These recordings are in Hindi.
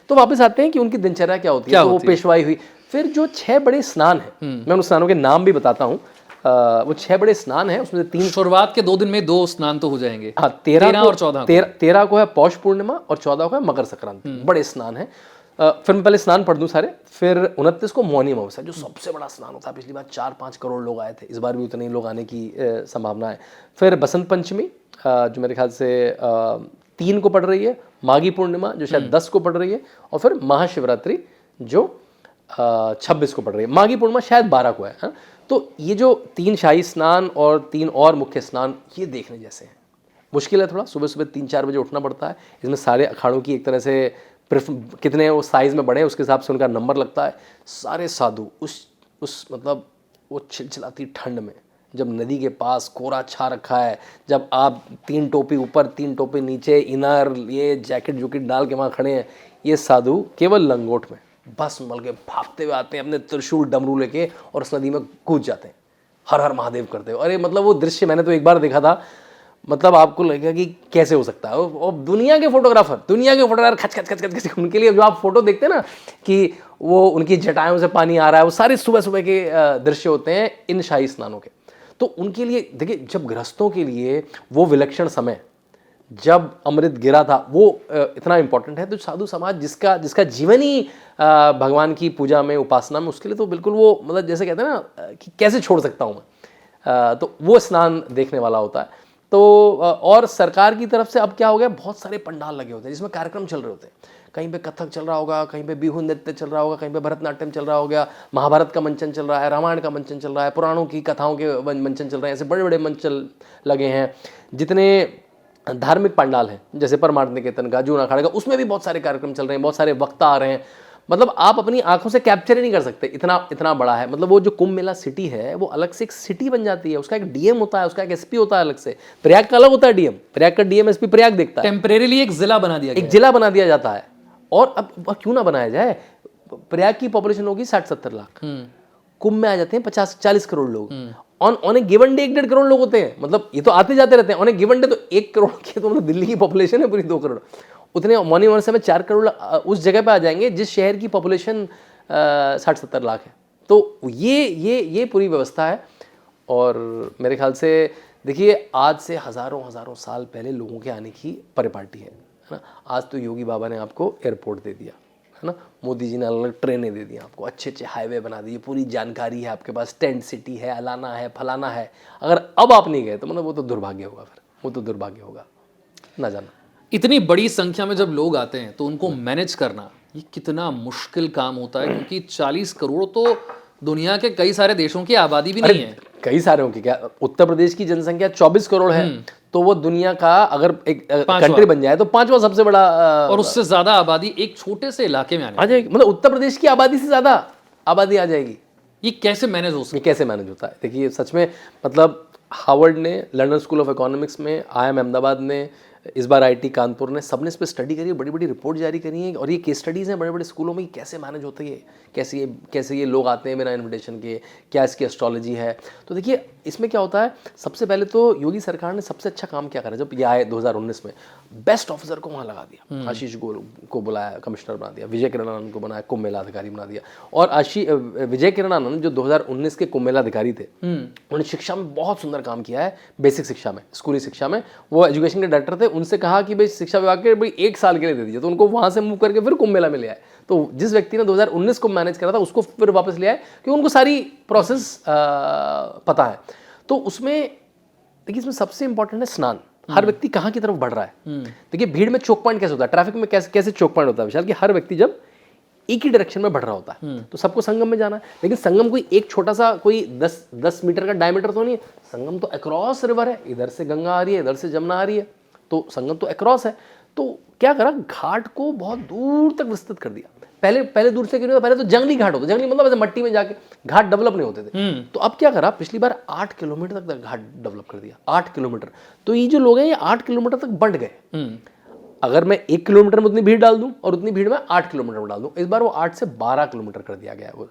तो वापस आते हैं कि उनकी दिनचर्या क्या होती है। तो वो पेशवाई हुई, फिर जो 6 बड़े स्नान हैं, मैं उन स्नानों के नाम भी बताता हूँ। वो 6 बड़े स्नान हैं, उसमें से 3 शुरुआत के 2 दिन में 2 स्नान तो हो जाएंगे। हाँ, 13 और 14 13 को है पौष पूर्णिमा और 14 को है मकर संक्रांति, बड़े स्नान है। फिर मैं पहले स्नान पढ़ दूं सारे। फिर 29 को मौनी अमावस्या, जो सबसे बड़ा स्नान होता है। पिछली बार 4-5 करोड़ लोग आए थे, इस बार भी उतने ही लोग आने की संभावना है। फिर बसंत पंचमी, जो मेरे ख्याल से 3 को पड़ रही है, माघी पूर्णिमा जो शायद 10 को पड़ रही है, और फिर महाशिवरात्रि जो 26 को पड़ रही है। माघी पूर्णिमा शायद 12 को है, हाँ? तो ये जो 3 शाही स्नान और 3 और मुख्य स्नान, ये देखने जैसे हैं। मुश्किल है थोड़ा, सुबह सुबह 3-4 बजे उठना पड़ता है। इसमें सारे अखाड़ों की एक तरह से कितने वो साइज़ में बढ़े, उसके हिसाब से उनका नंबर लगता है। सारे साधु उस मतलब वो चिलचिलाती ठंड में, जब नदी के पास कोहरा छा रखा है, जब आप 3 टोपी ऊपर 3 टोपी नीचे, इनर ये जैकेट जूकेट डाल के वहाँ खड़े हैं, ये साधु केवल लंगोट में बस मल के भागते हुए आते हैं अपने त्रिशूल डमरू लेके, और उस नदी में कूद जाते हैं, हर हर महादेव करते हुए। अरे मतलब वो दृश्य मैंने तो एक बार देखा था, मतलब आपको लगेगा कि कैसे हो सकता है। और दुनिया के फोटोग्राफर खच खच खच खच, उनके लिए जो आप फोटो देखते हैं ना कि वो उनकी जटाओं से पानी आ रहा है, वो सारे सुबह सुबह के दृश्य होते हैं इन शाही स्नानों के। तो उनके लिए देखिए, जब गृहस्थों के लिए वो विलक्षण समय जब अमृत गिरा था, वो इतना इंपॉर्टेंट है, तो साधु समाज जिसका जीवन ही भगवान की पूजा में, उपासना में, उसके लिए तो बिल्कुल वो मतलब जैसे कहते हैं ना कि कैसे छोड़ सकता हूँ मैं, तो वो स्नान देखने वाला होता है। तो और सरकार की तरफ से अब क्या हो गया, बहुत सारे पंडाल लगे होते हैं जिसमें कार्यक्रम चल रहे होते हैं। कहीं पे कथक चल रहा होगा, कहीं पे बिहू नृत्य चल रहा होगा, कहीं पे भरतनाट्यम चल रहा होगा, महाभारत का मंचन चल रहा है, रामायण का मंचन चल रहा है, पुराणों की कथाओं के मंचन चल रहे हैं। ऐसे बड़े बड़े मंचन लगे हैं। जितने धार्मिक पंडाल हैं, जैसे परमार्थ निकेतन का, जूना अखाड़े का, उसमें भी बहुत सारे कार्यक्रम चल रहे हैं, बहुत सारे वक्ता आ रहे हैं। मतलब आप अपनी आंखों से कैप्चर ही नहीं कर सकते, इतना बड़ा है। मतलब वो जो कुंभ मेला सिटी है, वो अलग से एक सिटी बन जाती है। उसका एक डीएम होता है, उसका एक एसपी होता है अलग से। प्रयाग का अलग होता है डीएम, प्रयाग का डीएम एसपी प्रयाग देखता है। टेम्परेरीली एक जिला बना दिया गया, एक जिला बना दिया जाता है। और अब क्यों ना बनाया जाए, प्रयाग की पॉपुलेशन होगी 60-70 लाख, कुंभ में आ जाते हैं 50-40 करोड़ लोग। On A given day 1-1.5 crore लोग होते हैं। मतलब ये तो आते जाते रहते हैं। ऑन ए गिवन डे तो 1 करोड़ की तो मतलब दिल्ली की पॉपुलेशन है पूरी 2 करोड़। उतने मॉर्निंग अवर्स में 4 करोड़ उस जगह पे आ जाएंगे जिस शहर की पॉपुलेशन 60-70 लाख है। तो ये पूरी व्यवस्था है। और मेरे ख्याल से देखिए, आज से हज़ारों साल पहले लोगों के आने की परिपाटी है ना। आज तो योगी बाबा ने आपको एयरपोर्ट दे दिया है ना, मोदी जी ने अलग ट्रेनें दे दी आपको, अच्छे हाईवे बना दिए, पूरी जानकारी है आपके पास, टेंट सिटी है, अलाना है, फलाना है। अगर अब आप नहीं गए तो मतलब वो तो दुर्भाग्य होगा, फिर वो तो दुर्भाग्य होगा ना जाना। इतनी बड़ी संख्या में जब लोग आते हैं तो उनको मैनेज करना ये कितना मुश्किल काम होता है, क्योंकि 40 करोड़ तो दुनिया के कई सारे देशों की आबादी भी नहीं है। कई सारे होंगे क्या, उत्तर प्रदेश की जनसंख्या 24 करोड़ है, तो वो दुनिया का अगर एक कंट्री बन जाए तो 5वां सबसे बड़ा, और उससे ज्यादा आबादी एक छोटे से इलाके में आ जाएगी। मतलब उत्तर प्रदेश की आबादी से ज्यादा आबादी आ जाएगी। ये कैसे मैनेज हो सकता है? ये कैसे मैनेज होता है? देखिए सच में, मतलब हार्वर्ड ने, लंदन स्कूल ऑफ इकोनॉमिक्स में, IIM अहमदाबाद ने, इस बार IIT कानपुर ने, सबने इस पर स्टडी करी है, बड़ी बड़ी रिपोर्ट जारी करी है। और ये केस स्टडीज़ हैं बड़े बड़े स्कूलों में, कैसे मैनेज होती है, कैसे ये लोग आते हैं बिना इन्विटेशन के, क्या इसकी एस्ट्रोलॉजी है। तो देखिए इसमें क्या होता है, सबसे पहले तो योगी सरकार ने सबसे अच्छा काम क्या करा, जब ये आए 2019 में, बेस्ट ऑफिसर को वहाँ लगा दिया। आशीष गोयल को बुलाया, कमिश्नर बना दिया। विजय किरण आनंद को बनाया, कुंभ मेला अधिकारी बना दिया। और विजय किरण आनंद जो 2019 के कुंभ मेला अधिकारी थे, उन्होंने शिक्षा में बहुत सुंदर काम किया है। बेसिक शिक्षा में, स्कूली शिक्षा में वो एजुकेशन के डायरेक्टर थे। उनसे कहा कि भाई शिक्षा विभाग के भाई 1 साल के लिए दे दीजिए, तो उनको वहाँ से मूव करके फिर कुंभ मेला में ले आए। तो जिस व्यक्ति ने 2019 को मैनेज करा था, उसको फिर वापस ले आए, क्योंकि उनको सारी प्रोसेस पता है। तो उसमें देखिए, इसमें सबसे इंपॉर्टेंट है स्नान। हर व्यक्ति कहाँ की तरफ बढ़ रहा है। देखिए भीड़ में चोक पॉइंट कैसे होता है, ट्रैफिक में कैसे चोक पॉइंट होता है विशाल, कि हर व्यक्ति जब एक ही डायरेक्शन में बढ़ रहा होता है तो सबको संगम में जाना है। लेकिन संगम कोई एक छोटा सा, कोई 10 मीटर का डायमीटर तो नहीं है। संगम तो अक्रॉस रिवर है, इधर से गंगा आ रही है, इधर से जमुना आ रही है, तो संगम तो अक्रॉस है। तो क्या करा, घाट को बहुत दूर तक विस्तृत कर दिया। पहले दूर से क्यों नहीं, पहले तो जंगली घाट होता, जंगली मतलब ऐसे मट्टी में जाके घाट डेवलप नहीं होते थे। तो अब क्या करा, पिछली बार 8 किलोमीटर तक घाट डेवलप कर दिया। 8 किलोमीटर। तो ये जो लोग हैं, ये 8 किलोमीटर तक बढ़ गए। अगर मैं 1 किलोमीटर में उतनी भीड़ डाल दूं और उतनी भीड़ में 8 किलोमीटर में डाल दूं, इस बार वो 8 से 12 किलोमीटर कर दिया गया है वो।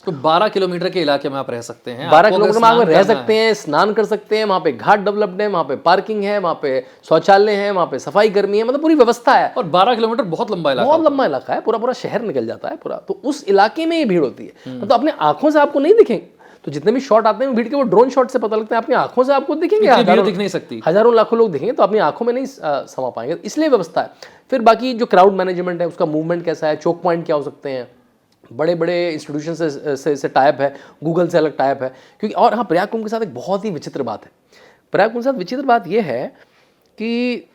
तो 12 किलोमीटर के इलाके में आप रह सकते हैं, 12 आपको अगर किलोमीटर में आप स्नान रह करना सकते हैं, स्नान कर सकते हैं, वहाँ पे घाट डेवलप्ड है, वहाँ पे पार्किंग है, वहाँ पे शौचालय है, वहाँ पे सफाई कर्मी है, मतलब पूरी व्यवस्था है। और 12 किलोमीटर बहुत लंबा इलाका बहुत लंबा इलाका है, पूरा पूरा शहर निकल जाता है पूरा, तो उस इलाके में ये भीड़ होती है। तो अपने आंखों से आपको नहीं दिखेंगे, तो जितने भी शॉट आते हैं भीड़ के, वो ड्रोन शॉट से पता लगता है, अपनी आंखों से आपको दिखेंगे, इतनी भीड़ दिख नहीं सकती। हजारों लाखों लोग दिखेंगे, तो अपनी आंखों में नहीं समा पाएंगे, इसलिए व्यवस्था है। फिर बाकी जो क्राउड मैनेजमेंट है, उसका मूवमेंट कैसा है, चोक पॉइंट क्या हो सकते हैं, बड़े बड़े इंस्टीट्यूशन से टाइप है, गूगल से अलग टाइप है, क्योंकि और हाँ, प्रयाग कुंभ के साथ एक बहुत ही विचित्र बात है। प्रयाग कुंभ के साथ विचित्र बात यह है कि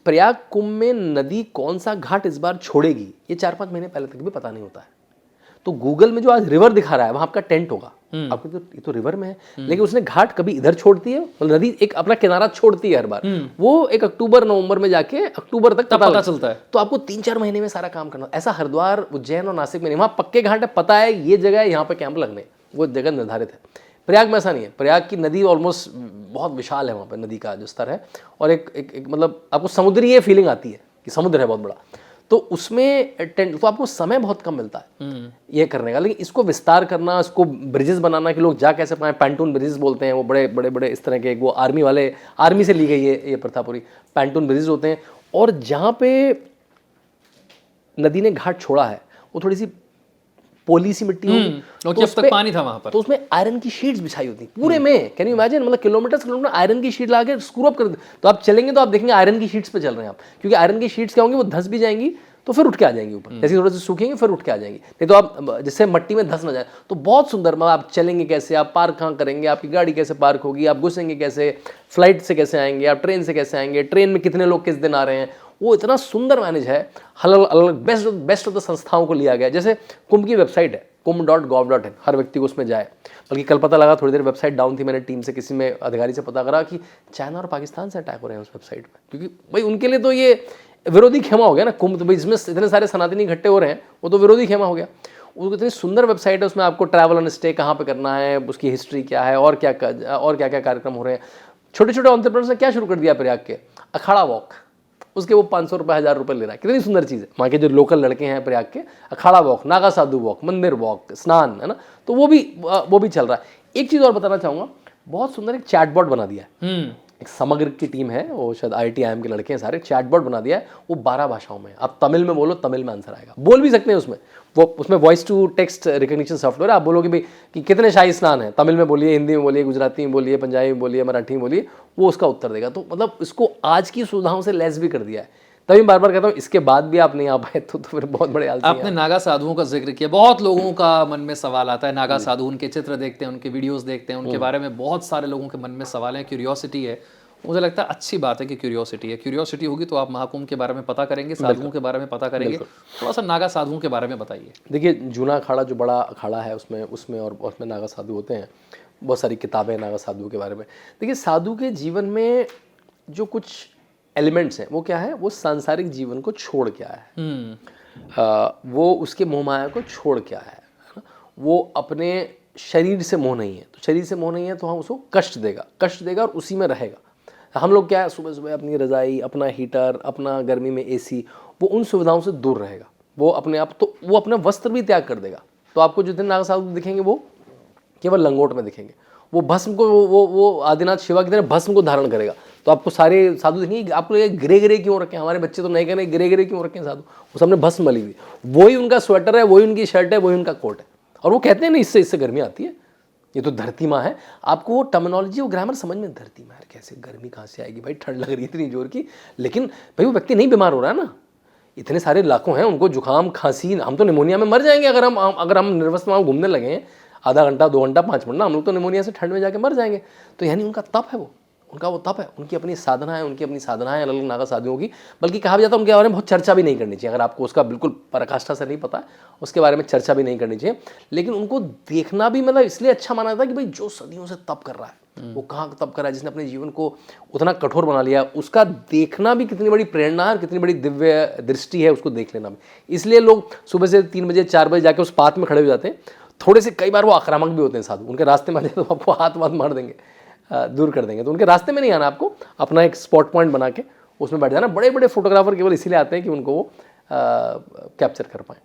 प्रयाग कुंभ में नदी कौन सा घाट इस बार छोड़ेगी, ये 4-5 महीने पहले तक भी पता नहीं होता है। तो गूगल में जो आज रिवर दिखा रहा है, वहां आपका टेंट होगा, आपको तो ये तो रिवर में है, लेकिन उसने घाट कभी इधर छोड़ती है, मतलब नदी एक अपना किनारा छोड़ती है हर बार, वो एक अक्टूबर-नवंबर में जाके अक्टूबर तक पता चलता है। तो आपको 3-4 महीने में सारा काम करना। ऐसा हरिद्वार, उज्जैन और नासिक में नहीं, वहां पक्के घाट है, पता है ये जगह है, यहाँ पे कैंप लगने, वो जगह निर्धारित है। प्रयाग में ऐसा नहीं है, प्रयाग की नदी ऑलमोस्ट बहुत विशाल है, वहाँ पे नदी का जो स्तर है, और एक मतलब आपको समुद्रीय फीलिंग आती है कि समुद्र है बहुत बड़ा, तो उसमें टेंट, तो आपको समय बहुत कम मिलता है ये करने का। लेकिन इसको विस्तार करना, इसको ब्रिजेस बनाना कि लोग जा कैसे पाए, पैंटून ब्रिजेस बोलते हैं, वो बड़े बड़े बड़े इस तरह के, वो आर्मी से ली गई है ये प्रथा पूरी, पैंटून ब्रिजेस होते हैं। और जहाँ पे नदी ने घाट छोड़ा है वो थोड़ी सी पोली सी मिट्टी होगी, क्योंकि अब तक पानी था वहां पर, तो उसमें आयरन की शीट्स बिछाई होती पूरे में। कैन यू इमेजिन, मतलब किलोमीटर आयरन की शीट लाके स्क्रू अप कर दे, तो आप चलेंगे तो आप देखेंगे आयरन की शीट्स पे चल रहे हैं आप, क्योंकि आयरन की शीट्स क्या होंगी, वो धंस भी जाएंगी तो फिर उठ के आ जाएंगी ऊपर, जैसे थोड़े से सूखेंगे फिर उठ के आ जाएंगी, नहीं तो आप जिससे मट्टी में धंस ना जाए। तो बहुत सुंदर, मतलब आप चलेंगे कैसे, आप पार्क कहाँ करेंगे, आपकी गाड़ी कैसे पार्क होगी, आप घुसेंगे कैसे, फ्लाइट से कैसे आएंगे, आप ट्रेन से कैसे आएंगे, ट्रेन में कितने लोग किस दिन आ रहे हैं, वो इतना सुंदर मैनेज है। अलग अलग बेस्ट ऑफ द संस्थाओं को लिया गया। जैसे कुंभ की वेबसाइट है kumbh.gov.in, हर व्यक्ति को उसमें जाए। बल्कि कल पता लगा, थोड़ी देर वेबसाइट डाउन थी, मैंने टीम से किसी में अधिकारी से पता करा कि चाइना और पाकिस्तान से अटैक हो रहे हैं उस वेबसाइट पर, क्योंकि भाई उनके लिए तो ये विरोधी खेमा हो गया ना कुंभ, तो भाई इसमें इतने सारे सनातनी इकट्ठे हो रहे हैं, वो तो विरोधी खेमा हो गया। उसको इतनी सुंदर वेबसाइट है, उसमें आपको ट्रैवल एंड स्टे कहाँ पे करना है, उसकी हिस्ट्री क्या है, और क्या क्या कार्यक्रम हो रहे हैं। छोटे छोटे एंटरप्रेन्योर्स ने क्या शुरू कर दिया प्रयाग के, अखाड़ा वॉक, उसके वो 500 रुपये 1000 रुपये ले रहा है। कितनी सुंदर चीज़ है। वहाँ के जो लोकल लड़के हैं प्रयाग के, अखाड़ा वॉक, नागा साधु वॉक, मंदिर वॉक, स्नान, है ना, तो वो भी चल रहा है। एक चीज़ और बताना चाहूँगा, बहुत सुंदर एक चैटबॉट बना दिया है, एक समग्र की टीम है, वो शायद IIT-IIM के लड़के हैं सारे, चैटबॉट बना दिया है, वो 12 भाषाओं में। आप तमिल में बोलो, तमिल में आंसर आएगा, बोल भी सकते हैं उसमें, वो उसमें voice to text recognition software है। आप बोलोगे भाई कि कितने शाही स्नान है, तमिल में बोलिए, हिंदी में बोलिए, गुजराती में बोलिए, पंजाबी में बोलिए, मराठी में बोलिए, वो उसका उत्तर देगा। तो मतलब इसको आज की सुविधाओं से लैस भी कर दिया है। तभी बार बार कहता हूँ, इसके बाद भी आप नहीं आ पाए तो फिर बहुत बड़े आलसी हैं। आपने नागा साधुओं का जिक्र किया, बहुत लोगों का मन में सवाल आता है, नागा साधु, उनके चित्र देखते हैं, उनके वीडियोस देखते हैं, उनके बारे में बहुत सारे लोगों के मन में सवाल हैं, क्यूरियोसिटी है। मुझे लगता है अच्छी बात है कि क्यूरियोसिटी है, क्यूरियोसिटी होगी तो आप महाकुंभ के बारे में पता करेंगे, साधुओं के बारे में पता करेंगे। थोड़ा सा नागा साधुओं के बारे में बताइए। देखिए, जूना अखाड़ा जो बड़ा अखाड़ा है, उसमें और उसमें नागा साधु होते हैं, बहुत सारी किताबें नागा साधुओं के बारे में। देखिए, साधु के जीवन में जो कुछ एलिमेंट्स हैं वो क्या है, वो सांसारिक जीवन को छोड़ के आया है, वो उसके मोह माया को छोड़ के आया है, वो अपने शरीर से मोह नहीं है। तो शरीर से मोह नहीं है तो हम उसको कष्ट देगा और उसी में रहेगा। हम लोग क्या है, सुबह सुबह अपनी रज़ाई, अपना हीटर, अपना गर्मी में AC, वो उन सुविधाओं से दूर रहेगा, वो अपने आप, तो वो अपना वस्त्र भी त्याग कर देगा। तो आपको जितने नागा साधु दिखेंगे वो केवल लंगोट में दिखेंगे, वो भस्म को, वो आदिनाथ शिवा की तरह भस्म को धारण करेगा। तो आपको सारे साधु देखेंगे, आपको ये ग्रे क्यों रखे हैं, हमारे बच्चे तो नहीं कह रहे ग्रे क्यों रखे हैं साधु, वो सबने भस्म मली हुई, वही उनका स्वेटर है, वही उनकी शर्ट है, वही उनका कोट है, और वो कहते हैं ना इससे गर्मी आती है, ये तो धरती माँ है। आपको वो टर्मिनोलॉजी, वो ग्रामर समझ में, धरती माँ कैसे, गर्मी कहाँ से आएगी भाई, ठंड लग रही है इतनी जोर की, लेकिन भाई वो व्यक्ति नहीं बीमार हो रहा है ना, इतने सारे लाखों हैं, उनको जुकाम खांसी, हम तो निमोनिया में मर जाएंगे अगर हम निर्वस्त्र वहाँ घूमने लगे आधा घंटा 2 घंटा 5 मिनट ना, हम लोग तो निमोनिया से ठंड में जाके मर जाएंगे। तो यानी उनका तप है, उनका वो तप है, उनकी अपनी साधना है, अलग अलग नागा साधुओं की। बल्कि कहा भी जाता है उनके बारे में बहुत चर्चा भी नहीं करनी चाहिए, अगर आपको उसका बिल्कुल पराकाष्ठा से नहीं पता है, उसके बारे में चर्चा भी नहीं करनी चाहिए। लेकिन उनको देखना भी मतलब इसलिए अच्छा माना जाता है कि भाई जो सदियों से तप कर रहा है, वो कहाँ तप कर रहा है, जिसने अपने जीवन को उतना कठोर बना लिया, उसका देखना भी कितनी बड़ी प्रेरणा है, कितनी बड़ी दिव्य दृष्टि है, उसको देख लेना भी। इसलिए लोग सुबह से 3 बजे 4 बजे जाके उस पाथ में खड़े हो जाते हैं। थोड़े से कई बार वो आक्रामक भी होते हैं साधु, उनके रास्ते में आ जाए तो आपको हाथ मार देंगे, दूर कर देंगे। तो उनके रास्ते में नहीं आना, आपको अपना एक स्पॉट पॉइंट बना के उसमें बैठ जाना। बड़े बड़े फोटोग्राफर केवल इसीलिए आते हैं कि उनको वो कैप्चर कर पाएँ।